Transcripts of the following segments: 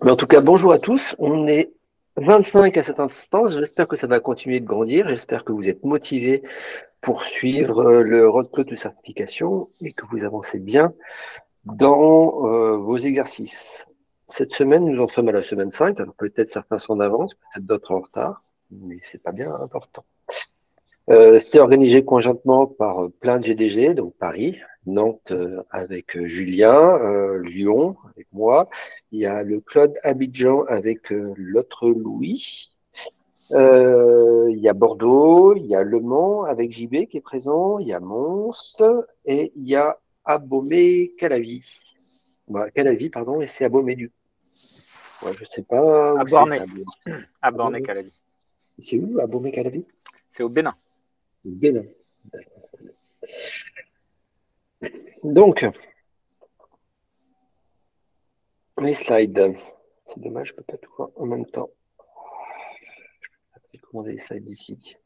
Mais en tout cas, bonjour à tous. On est 25 à cet instant. J'espère que ça va continuer de grandir. J'espère que vous êtes motivés pour suivre le road cloud de certification et que vous avancez bien dans vos exercices. Cette semaine, nous en sommes à la semaine 5. Alors peut-être certains sont en avance, peut-être d'autres en retard, mais c'est pas bien important. C'est organisé conjointement par plein de GDG, donc Paris, Nantes avec Julien, Lyon avec moi. Il y a le Claude Abidjan avec l'autre Louis. Il y a Bordeaux, il y a Le Mans avec JB qui est présent, il y a Mons et il y a Abomey-Calavi. Bah, Calavi, pardon, et c'est Abomey du. Ouais, je sais pas À où c'est Bornay. ça. À Bornay, Abomey. Calavi. C'est où Abomey-Calavi? C'est au Bénin. Bénin. Donc, les slides. C'est dommage, je peux pas tout voir en même temps. Télécommander les slides d'ici.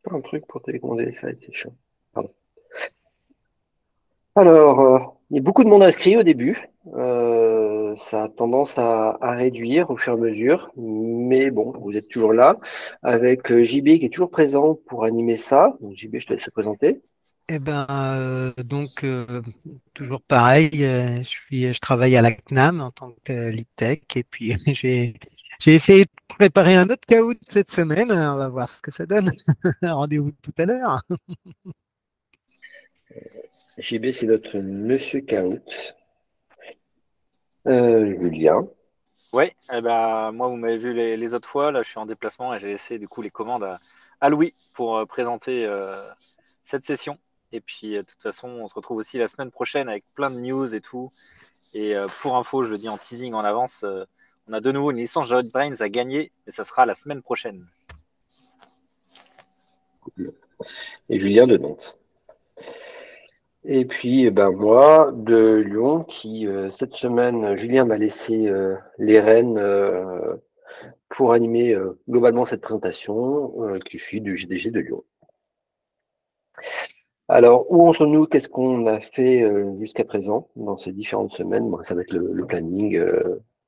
Pas un truc pour télécommander les slides, c'est chiant. Pardon. Alors, il y a beaucoup de monde inscrit au début. Ça a tendance à réduire au fur et à mesure. Mais bon, vous êtes toujours là avec JB qui est toujours présent pour animer ça. Donc, JB, je te laisse te présenter. Toujours pareil, je travaille à la CNAM en tant que lead tech et puis j'ai essayé de préparer un autre caout cette semaine. On va voir ce que ça donne. Rendez-vous tout à l'heure. JB, c'est notre monsieur Kaut. Julien. Oui, moi, vous m'avez vu les autres fois. Là, je suis en déplacement et j'ai laissé du coup les commandes à Louis pour présenter cette session. Et puis, de toute façon, on se retrouve aussi la semaine prochaine avec plein de news et tout. Et pour info, je le dis en teasing en avance, on a de nouveau une licence JetBrains à gagner, mais ça sera la semaine prochaine. Et Julien de Nantes. Et puis, ben, moi, de Lyon, qui, cette semaine, Julien m'a laissé les rênes pour animer globalement cette présentation, qui suis du GDG de Lyon. Alors, où en sommes-nous? Qu'est-ce qu'on a fait jusqu'à présent dans ces différentes semaines? Bon, ça va être le planning.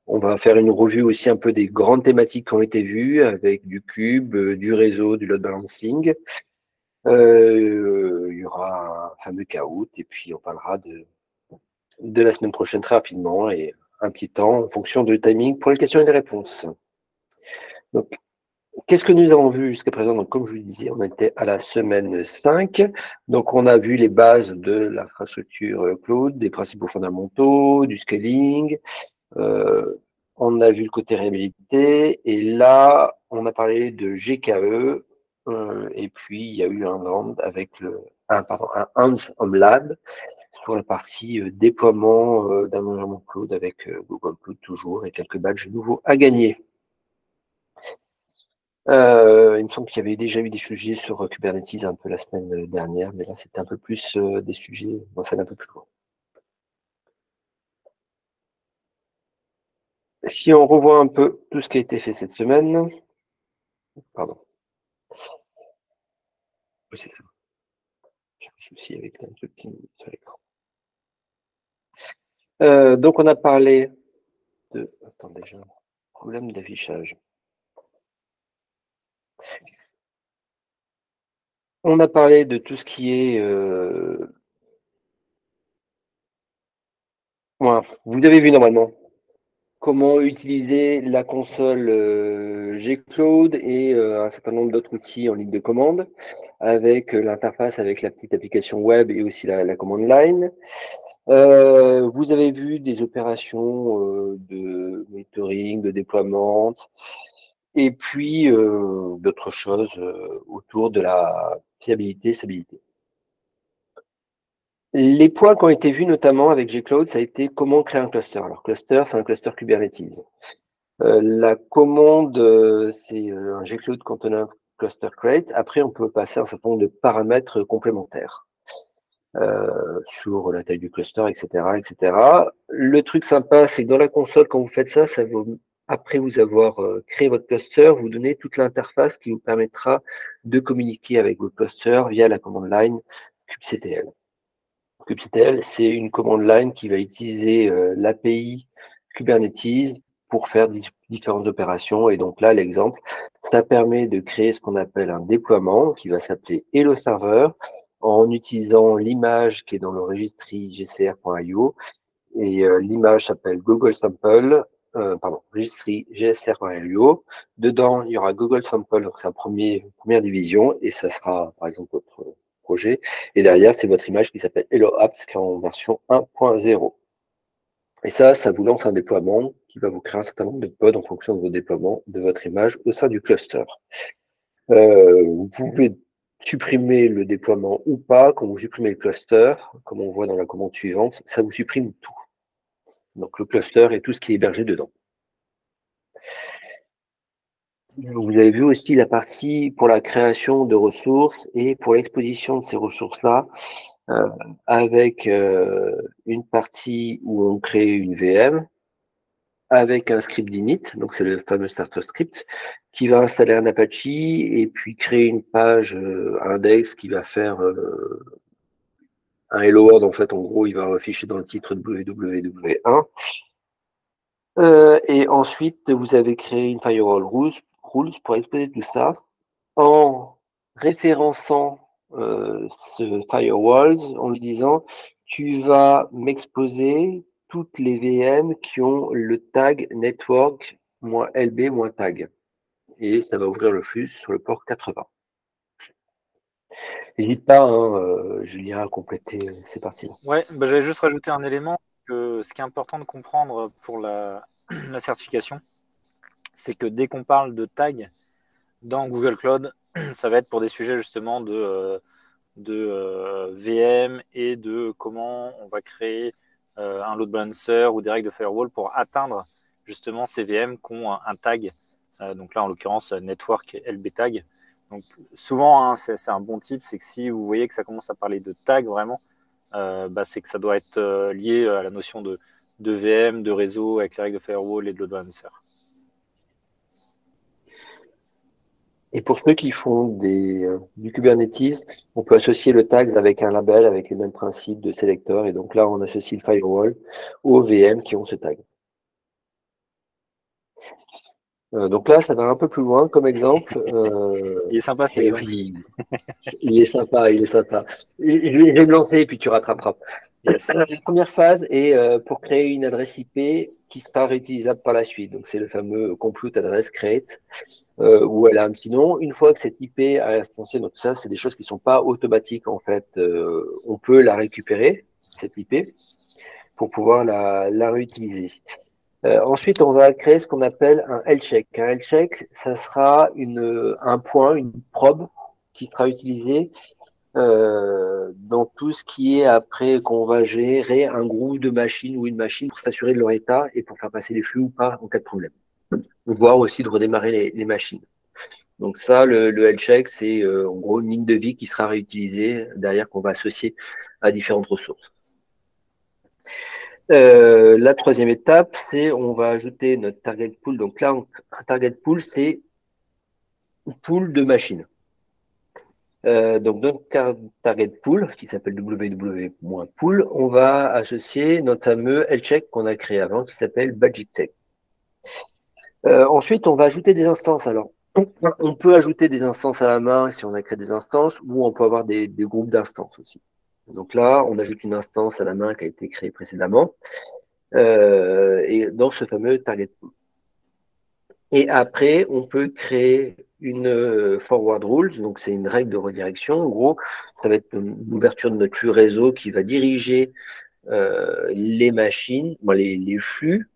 On va faire une revue aussi un peu des grandes thématiques qui ont été vues, avec du cube, du réseau, du load balancing. Il y aura un fameux caout, et puis on parlera de la semaine prochaine très rapidement et un petit temps en fonction du timing pour les questions et les réponses. Donc, qu'est-ce que nous avons vu jusqu'à présent? Donc, comme je vous le disais, on était à la semaine 5. Donc, on a vu les bases de l'infrastructure cloud, des principaux fondamentaux, du scaling. Euh, on a vu le côté réhabilité. Et là, on a parlé de GKE. Et puis, il y a eu un land avec un Hands on Lab sur la partie déploiement d'un environnement cloud avec Google Cloud toujours et quelques badges nouveaux à gagner. Il me semble qu'il y avait déjà eu des sujets sur Kubernetes un peu la semaine dernière, mais là c'était un peu plus des sujets, on va un peu plus loin. Si on revoit un peu tout ce qui a été fait cette semaine, pardon, oui, c'est ça, j'ai un souci avec un truc qui sur l'écran. Donc on a parlé de, attendez, j'ai un problème d'affichage. On a parlé de tout ce qui est voilà, vous avez vu normalement comment utiliser la console Gcloud et un certain nombre d'autres outils en ligne de commande avec l'interface avec la petite application web et aussi la command line. Vous avez vu des opérations de monitoring, de déploiement et puis d'autres choses autour de la fiabilité, stabilité. Les points qui ont été vus notamment avec Gcloud, ça a été comment créer un cluster. Alors cluster, c'est un cluster Kubernetes. La commande, c'est un gcloud container cluster create. Après, on peut passer un certain nombre de paramètres complémentaires sur la taille du cluster, etc., etc. Le truc sympa, c'est que dans la console, quand vous faites ça, après vous avoir créé votre cluster, vous donnez toute l'interface qui vous permettra de communiquer avec votre cluster via la command line kubectl. kubectl, c'est une command line qui va utiliser l'API Kubernetes pour faire différentes opérations. Et donc là, l'exemple, ça permet de créer ce qu'on appelle un déploiement qui va s'appeler Hello Server en utilisant l'image qui est dans le registry gcr.io. Et l'image s'appelle Google Sample, registry gsr.io. Dedans, il y aura Google Sample, donc c'est la première division, et ça sera, par exemple, votre projet. Et derrière, c'est votre image qui s'appelle Hello Apps, qui est en version 1.0. Et ça vous lance un déploiement qui va vous créer un certain nombre de pods en fonction de vos déploiements de votre image au sein du cluster. Vous pouvez supprimer le déploiement ou pas. Quand vous supprimez le cluster, comme on voit dans la commande suivante, ça vous supprime tout. Donc le cluster et tout ce qui est hébergé dedans. Vous avez vu aussi la partie pour la création de ressources et pour l'exposition de ces ressources-là, avec une partie où on crée une VM, avec un script d'init, donc c'est le fameux starter script, qui va installer un Apache et puis créer une page index qui va faire un hello world. En fait, en gros, il va afficher dans le titre www1. Et ensuite, vous avez créé une firewall rules pour exposer tout ça en référençant ce firewall, en lui disant tu vas m'exposer toutes les VM qui ont le tag network-lb-tag. Et ça va ouvrir le flux sur le port 80. N'hésite pas, Julien, à compléter ces parties-là. Ouais, j'allais juste rajouter un élément que ce qui est important de comprendre pour la certification, c'est que dès qu'on parle de tag dans Google Cloud, ça va être pour des sujets justement de VM et de comment on va créer un load balancer ou des règles de firewall pour atteindre justement ces VM qui ont un tag. Donc là, en l'occurrence, network LB tag. Donc souvent, c'est un bon type, c'est que si vous voyez que ça commence à parler de tag vraiment, c'est que ça doit être lié à la notion de VM, de réseau avec les règles de firewall et de load balancer. Et pour ceux qui font du Kubernetes, on peut associer le tag avec un label avec les mêmes principes de sélecteur. Et donc là, on associe le firewall aux VM qui ont ce tag. Donc là, ça va un peu plus loin comme exemple. Il est sympa, cet exemple. Oui, il est sympa, il est sympa. Je vais me lancer et puis tu rattraperas. Yes. La première phase est pour créer une adresse IP qui sera réutilisable par la suite. Donc, c'est le fameux compute address create où elle a un petit nom. Une fois que cette IP a instancié, donc ça, c'est des choses qui ne sont pas automatiques en fait. On peut la récupérer, cette IP, pour pouvoir la réutiliser. Ensuite, on va créer ce qu'on appelle un health-check. Un health-check, ça sera un point, une probe qui sera utilisée dans tout ce qui est après qu'on va gérer un groupe de machines ou une machine pour s'assurer de leur état et pour faire passer les flux ou pas en cas de problème. Voire aussi de redémarrer les machines. Donc ça, le health check, c'est en gros une ligne de vie qui sera réutilisée derrière qu'on va associer à différentes ressources. La troisième étape, c'est on va ajouter notre target pool. Donc là, un target pool, c'est une pool de machines. Donc notre target pool, qui s'appelle www.pool, on va associer notre fameux health check qu'on a créé avant, qui s'appelle BudgetTech. Ensuite, on va ajouter des instances. Alors, on peut ajouter des instances à la main si on a créé des instances, ou on peut avoir des groupes d'instances aussi. Donc là, on ajoute une instance à la main qui a été créée précédemment, et dans ce fameux target pool. Et après, on peut créer une forward rules, donc c'est une règle de redirection. En gros, ça va être l'ouverture de notre flux réseau qui va diriger les machines, les flux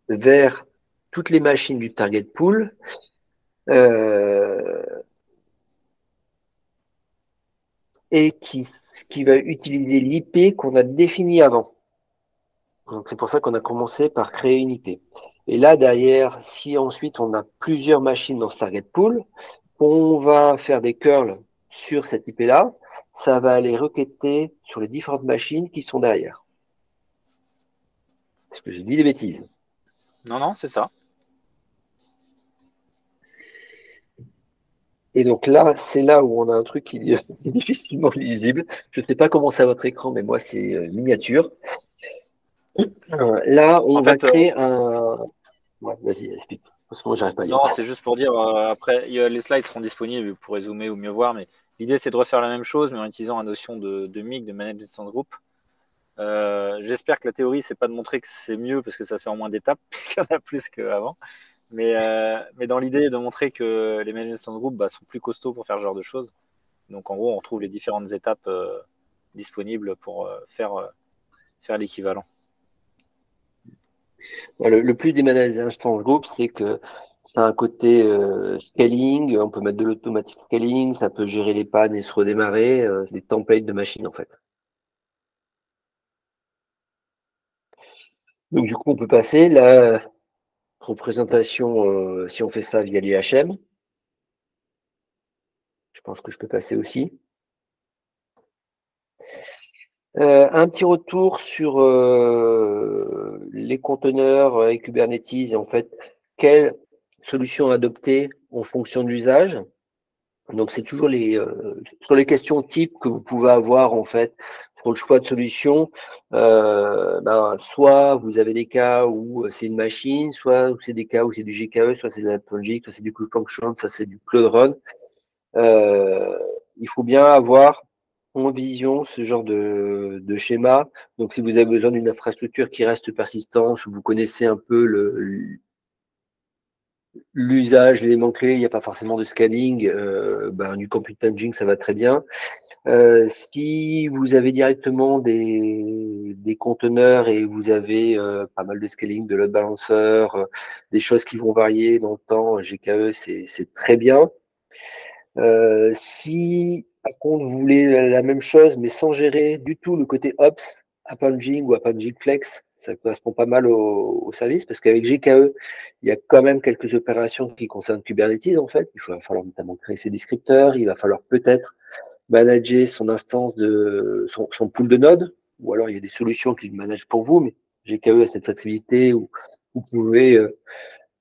vers toutes les machines du target pool et qui va utiliser l'IP qu'on a défini avant. Donc c'est pour ça qu'on a commencé par créer une IP. Et là, derrière, si ensuite on a plusieurs machines dans ce target pool, on va faire des curls sur cette IP-là, ça va aller requêter sur les différentes machines qui sont derrière. Est-ce que j'ai dit des bêtises? Non, c'est ça. Et donc là, c'est là où on a un truc qui est difficilement lisible. Je ne sais pas comment c'est à votre écran, mais moi, c'est miniature. Là, on En va fait, créer un. Ouais, vas-y, explique. Parce que moi, j'arrive pas à lire. non, c'est juste pour dire, après, les slides seront disponibles, vous pourrez zoomer ou mieux voir, mais l'idée, c'est de refaire la même chose, mais en utilisant la notion de MIG, de Managed Instance Group. J'espère que la théorie, c'est pas de montrer que c'est mieux, parce que ça c'est en moins d'étapes, puisqu'il y en a plus qu'avant. Mais dans l'idée de montrer que les Managed Instance Group sont plus costauds pour faire ce genre de choses. Donc, en gros, on retrouve les différentes étapes disponibles pour faire l'équivalent. Le plus des managed instance group, c'est que ça a un côté scaling, on peut mettre de l'automatic scaling, ça peut gérer les pannes et se redémarrer, c'est des templates de machines en fait. Donc du coup, on peut passer la représentation, si on fait ça via l'IHM. Je pense que je peux passer aussi. Un petit retour sur les conteneurs et Kubernetes, en fait, quelle solution adopter en fonction de l'usage. Donc, c'est toujours sur les questions types que vous pouvez avoir, en fait, sur le choix de solution. Soit vous avez des cas où c'est une machine, soit c'est des cas où c'est du GKE, soit c'est de la Logic, soit c'est du Cloud Function, soit c'est du Cloud Run. Il faut bien avoir en vision ce genre de schéma. Donc, si vous avez besoin d'une infrastructure qui reste persistante, vous connaissez un peu l'usage, l'élément clé, il n'y a pas forcément de scaling, du compute engine, ça va très bien. Si vous avez directement des conteneurs et vous avez pas mal de scaling, de load balancer, des choses qui vont varier dans le temps, GKE, c'est très bien. Si par contre vous voulez la même chose, mais sans gérer du tout le côté Ops, Appenging ou Appenging Flex, ça correspond pas mal au service, parce qu'avec GKE, il y a quand même quelques opérations qui concernent Kubernetes en fait. Va falloir notamment créer ses descripteurs, il va falloir peut-être manager son instance son pool de nodes, ou alors il y a des solutions qui le managent pour vous, mais GKE a cette flexibilité où vous pouvez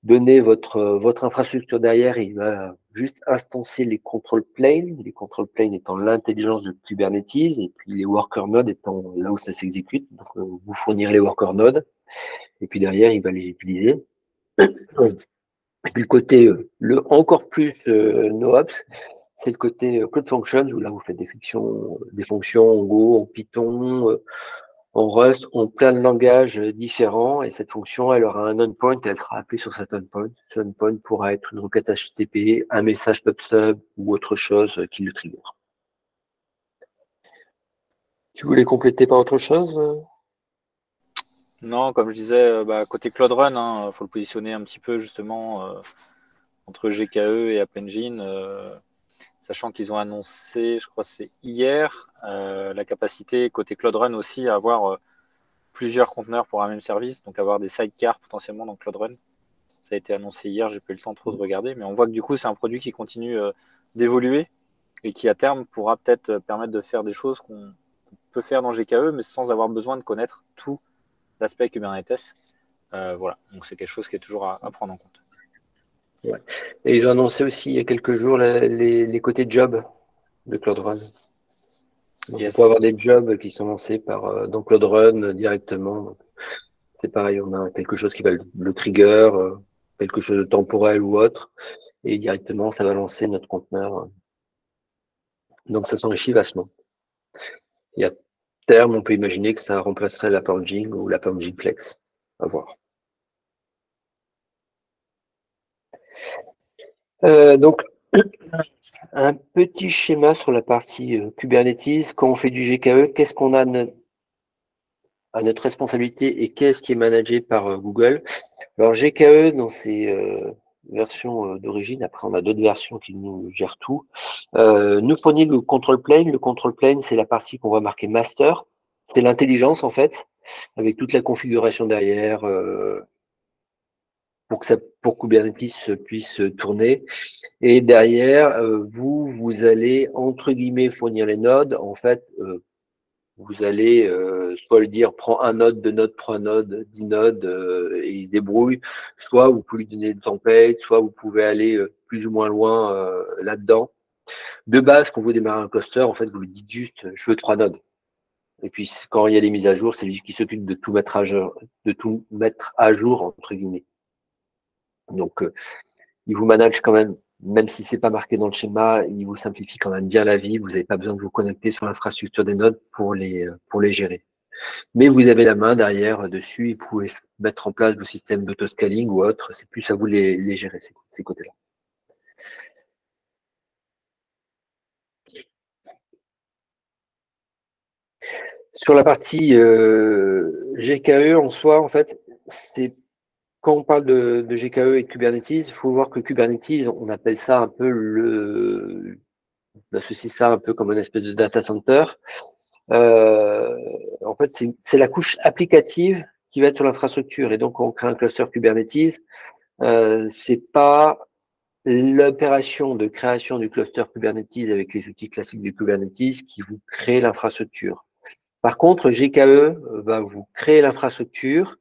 donner votre infrastructure derrière, il va juste instancier les control planes étant l'intelligence de Kubernetes, et puis les worker nodes étant là où ça s'exécute. Donc, vous fournir les worker nodes, et puis derrière, il va les utiliser. Et puis le côté, encore plus NoOps, c'est le côté Cloud Functions, où là, vous faites des fonctions en Go, en Python, en Rust, ont plein de langages différents, et cette fonction, elle aura un endpoint et elle sera appelée sur cet endpoint. Ce endpoint pourra être une requête HTTP, un message PubSub ou autre chose qui le trigger. Tu voulais compléter par autre chose? Non, comme je disais, côté Cloud Run, faut le positionner un petit peu justement entre GKE et App Engine, sachant qu'ils ont annoncé, je crois que c'est hier, la capacité côté Cloud Run aussi à avoir plusieurs conteneurs pour un même service, donc avoir des sidecars potentiellement dans Cloud Run. Ça a été annoncé hier, j'ai pas eu le temps trop de regarder, mais on voit que du coup c'est un produit qui continue d'évoluer et qui à terme pourra peut-être permettre de faire des choses qu'on peut faire dans GKE, mais sans avoir besoin de connaître tout l'aspect Kubernetes. Voilà, donc c'est quelque chose qui est toujours à prendre en compte. Ouais. Et ils ont annoncé aussi il y a quelques jours les côtés jobs de Cloud Run. Donc, Yes. on peut avoir des jobs qui sont lancés dans Cloud Run directement. C'est pareil, on a quelque chose qui va le trigger, quelque chose de temporel ou autre, et directement, ça va lancer notre conteneur. Donc, ça s'enrichit vachement. Et à terme, on peut imaginer que ça remplacerait la Purging ou la Purging Flex. À voir. Donc, un petit schéma sur la partie Kubernetes. Quand on fait du GKE, qu'est-ce qu'on a à notre responsabilité et qu'est-ce qui est managé par Google? Alors, GKE, dans ses versions d'origine, après on a d'autres versions qui nous gèrent tout, nous fournit le control plane. Le control plane, c'est la partie qu'on va marquer master. C'est l'intelligence, en fait, avec toute la configuration derrière pour que Kubernetes puisse tourner. Et derrière, vous allez, entre guillemets, fournir les nodes. En fait, vous allez soit le dire, prends un node, deux nodes, trois nodes, 10 nodes, et il se débrouille. Soit vous pouvez lui donner des templates, soit vous pouvez aller plus ou moins loin là-dedans. De base, quand vous démarrez un cluster, en fait, vous lui dites juste, je veux 3 nodes. Et puis, quand il y a les mises à jour, c'est lui qui s'occupe de tout mettre à jour, entre guillemets. Donc, il vous manage quand même si c'est pas marqué dans le schéma, il vous simplifie quand même bien la vie. Vous n'avez pas besoin de vous connecter sur l'infrastructure des nodes pour les gérer. Mais vous avez la main derrière dessus, et vous pouvez mettre en place vos systèmes d'autoscaling ou autre. C'est plus à vous les gérer, ces côtés-là. Sur la partie GKE en soi, en fait, c'est quand on parle de GKE et de Kubernetes, il faut voir que Kubernetes, on appelle ça un peu on associe ça un peu comme une espèce de data center. En fait, c'est la couche applicative qui va être sur l'infrastructure. Et donc, quand on crée un cluster Kubernetes, c'est pas l'opération de création du cluster Kubernetes avec les outils classiques du Kubernetes qui vous crée l'infrastructure. Par contre, GKE va vous créer l'infrastructure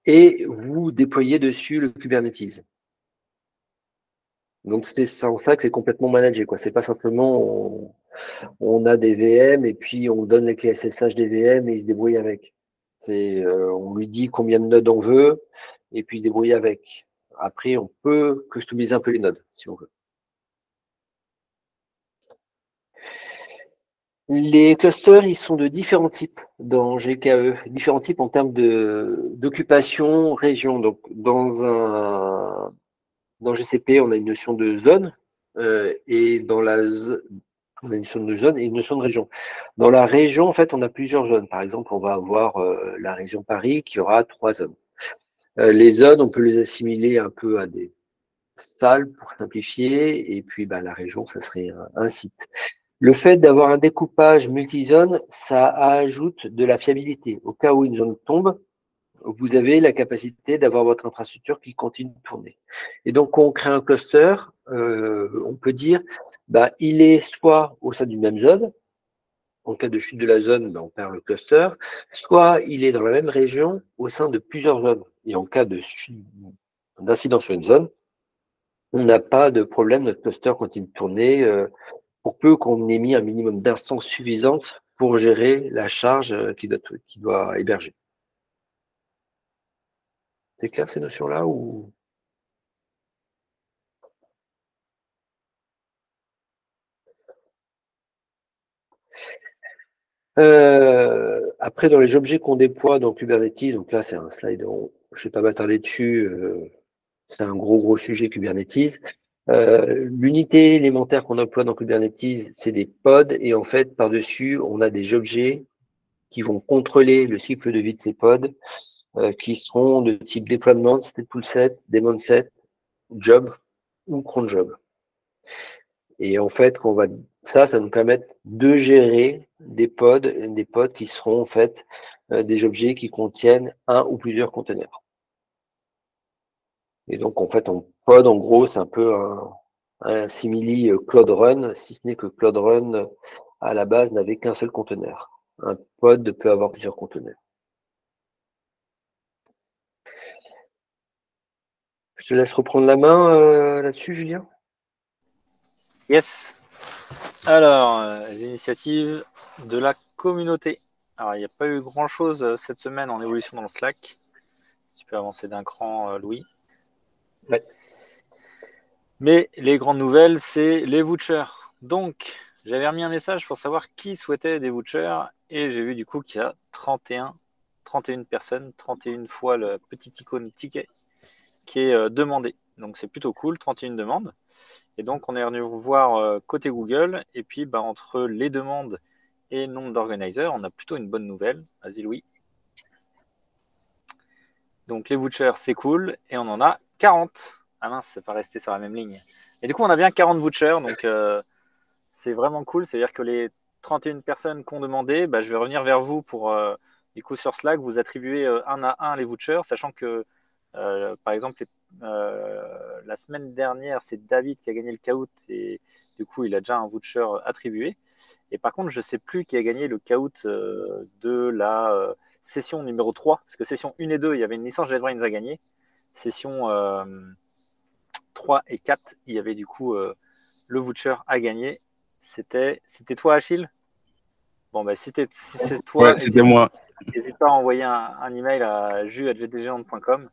et vous déployer dessus le Kubernetes. Donc, c'est en ça que c'est complètement managé, quoi. C'est pas simplement on a des VM et puis on donne les clés SSH des VM et il se débrouille avec. On lui dit combien de nodes on veut et puis il se débrouille avec. Après, on peut customiser un peu les nodes si on veut. Les clusters, ils sont de différents types dans GKE, différents types en termes d'occupation, région. Donc, dans GCP, on a une notion de zone et on a une notion de zone et une notion de région. Dans la région, en fait, on a plusieurs zones. Par exemple, on va avoir la région Paris qui aura 3 zones. Les zones, on peut les assimiler un peu à des salles pour simplifier. Et puis, la région, ça serait un site. Le fait d'avoir un découpage multizone, ça ajoute de la fiabilité. Au cas où une zone tombe, vous avez la capacité d'avoir votre infrastructure qui continue de tourner. Et donc, quand on crée un cluster, on peut dire, il est soit au sein d'une même zone, en cas de chute de la zone, on perd le cluster, soit il est dans la même région au sein de plusieurs zones. Et en cas de d'incident sur une zone, on n'a pas de problème, notre cluster continue de tourner pour peu qu'on ait mis un minimum d'instances suffisantes pour gérer la charge qui doit héberger. C'est clair ces notions-là ou... Après, dans les objets qu'on déploie dans Kubernetes, donc là c'est un slide, je ne vais pas m'attarder dessus, c'est un gros sujet Kubernetes. L'unité élémentaire qu'on emploie dans Kubernetes, c'est des pods, et en fait, par-dessus, on a des objets qui vont contrôler le cycle de vie de ces pods, qui seront de type deployment, stateful set, daemon set, job ou cron job. Et en fait, ça nous permet de gérer des pods qui seront en fait des objets qui contiennent un ou plusieurs conteneurs. Et donc, en fait, en pod, en gros, c'est un peu un simili Cloud Run, si ce n'est que Cloud Run, à la base, n'avait qu'un seul conteneur. Un pod peut avoir plusieurs conteneurs. Je te laisse reprendre la main là-dessus, Julien. Yes. Alors, les initiatives de la communauté. Alors, il n'y a pas eu grand-chose cette semaine en évolution dans le Slack. Tu peux avancer d'un cran, Louis. Ouais. Mais les grandes nouvelles, c'est les vouchers. Donc, j'avais remis un message pour savoir qui souhaitait des vouchers et j'ai vu du coup qu'il y a 31 personnes, 31 fois le petit icône ticket qui est demandé. Donc, c'est plutôt cool, 31 demandes. Et donc, on est venu voir côté Google. Et puis, entre les demandes et le nombre d'organisateurs, on a plutôt une bonne nouvelle. Vas-y, Louis. Donc, les vouchers, c'est cool. Et on en a 40. Ah mince, c'est pas resté sur la même ligne. Et du coup, on a bien 40 vouchers. Donc, c'est vraiment cool. C'est-à-dire que les 31 personnes qui ont demandé, je vais revenir vers vous pour, du coup, sur Slack, vous attribuer un à un les vouchers, sachant que, par exemple, la semaine dernière, c'est David qui a gagné le caout et du coup, il a déjà un voucher attribué. Et par contre, je ne sais plus qui a gagné le caout de la session numéro 3, parce que session 1 et 2, il y avait une licence JetBrains à gagner. Session 3 et 4, il y avait du coup le voucher à gagner. C'était toi, Achille? Bon, bah, si c'est toi, Ouais, c'était moi. n'hésite pas à envoyer un email à jus@gtgéante.com.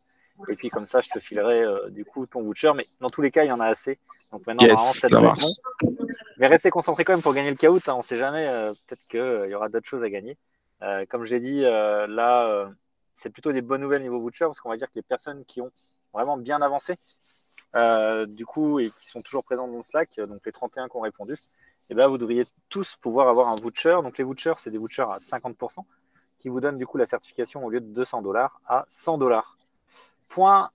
Et puis comme ça, je te filerai du coup ton voucher. Mais dans tous les cas, il y en a assez. Donc maintenant, normalement, Yes, ça ça doit être marche. bon. Mais restez concentrés quand même pour gagner le caout. Hein, on ne sait jamais. Peut-être qu'il y aura d'autres choses à gagner. Comme j'ai dit, là, c'est plutôt des bonnes nouvelles niveau voucher parce qu'on va dire que les personnes qui ont vraiment bien avancé, du coup, et qui sont toujours présentes dans le Slack, donc les 31 qui ont répondu, et ben, vous devriez tous pouvoir avoir un voucher. Donc les vouchers, c'est des vouchers à 50% qui vous donnent du coup la certification au lieu de $200 à $100. Point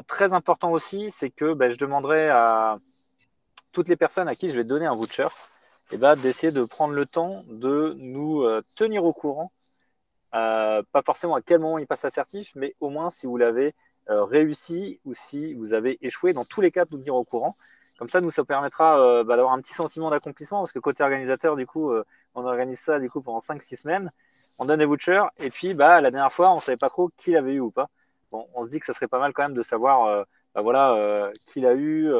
très important aussi, c'est que je demanderai à toutes les personnes à qui je vais donner un voucher d'essayer de prendre le temps de nous tenir au courant. Pas forcément à quel moment il passe assertif, mais au moins si vous l'avez réussi ou si vous avez échoué, dans tous les cas, de nous tenir au courant. Comme ça, nous, ça permettra d'avoir un petit sentiment d'accomplissement, parce que côté organisateur, du coup, on organise ça du coup pendant 5-6 semaines. On donne des vouchers, et puis la dernière fois, on ne savait pas trop qui l'avait eu ou pas. Bon, on se dit que ça serait pas mal quand même de savoir qui l'a eu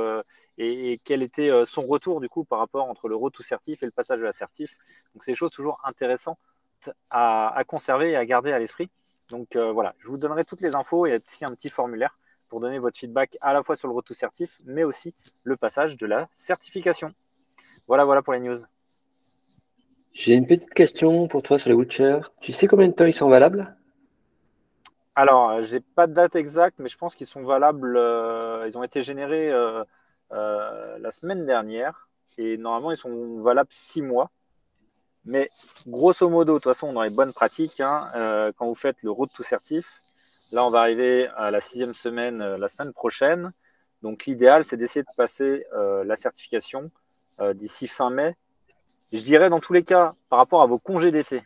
et quel était son retour du coup par rapport entre le road to certif et le passage de l'assertif. Donc, c'est des choses toujours intéressantes à conserver et à garder à l'esprit. Donc voilà, je vous donnerai toutes les infos. Il y a aussi un petit formulaire pour donner votre feedback à la fois sur le road to certif, mais aussi le passage de la certification. Voilà pour les news. J'ai une petite question pour toi sur les vouchers. Tu sais combien de temps ils sont valables? Alors, j'ai pas de date exacte, mais je pense qu'ils sont valables. Ils ont été générés la semaine dernière et normalement ils sont valables 6 mois. Mais grosso modo, de toute façon, dans les bonnes pratiques, quand vous faites le road to certif, là, on va arriver à la 6e semaine la semaine prochaine. Donc, l'idéal, c'est d'essayer de passer la certification d'ici fin mai. Je dirais, dans tous les cas, par rapport à vos congés d'été,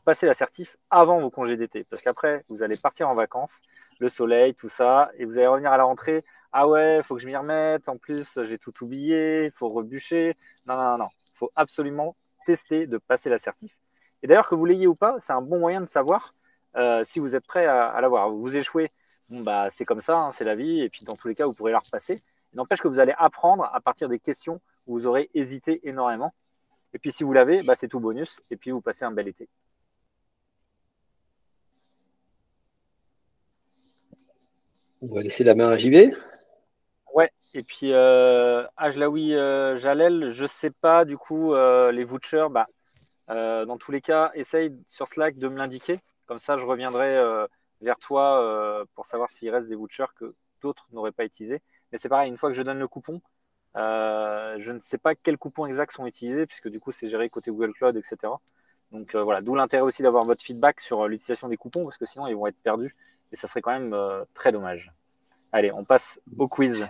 passez la certif avant vos congés d'été. Parce qu'après, vous allez partir en vacances, le soleil, tout ça, et vous allez revenir à la rentrée. Ah ouais, il faut que je m'y remette. En plus, j'ai tout oublié, il faut rebûcher. Non. Il faut absolument tester de passer l'assertif. Et d'ailleurs, que vous l'ayez ou pas, c'est un bon moyen de savoir si vous êtes prêt à l'avoir. Vous échouez, c'est comme ça, c'est la vie. Et puis, dans tous les cas, vous pourrez la repasser. Il n'empêche que vous allez apprendre à partir des questions où vous aurez hésité énormément. Et puis, si vous l'avez, c'est tout bonus. Et puis, vous passez un bel été. On va laisser la main à JB. Ouais, et puis Ajlaoui Jalel, je sais pas, du coup, les vouchers, dans tous les cas, essaye sur Slack de me l'indiquer. Comme ça, je reviendrai vers toi pour savoir s'il reste des vouchers que d'autres n'auraient pas utilisés. Mais c'est pareil, une fois que je donne le coupon, je ne sais pas quels coupons exacts sont utilisés, puisque du coup, c'est géré côté Google Cloud, etc. Donc voilà, d'où l'intérêt aussi d'avoir votre feedback sur l'utilisation des coupons, parce que sinon, ils vont être perdus. Et ça serait quand même très dommage. Allez, on passe au quiz.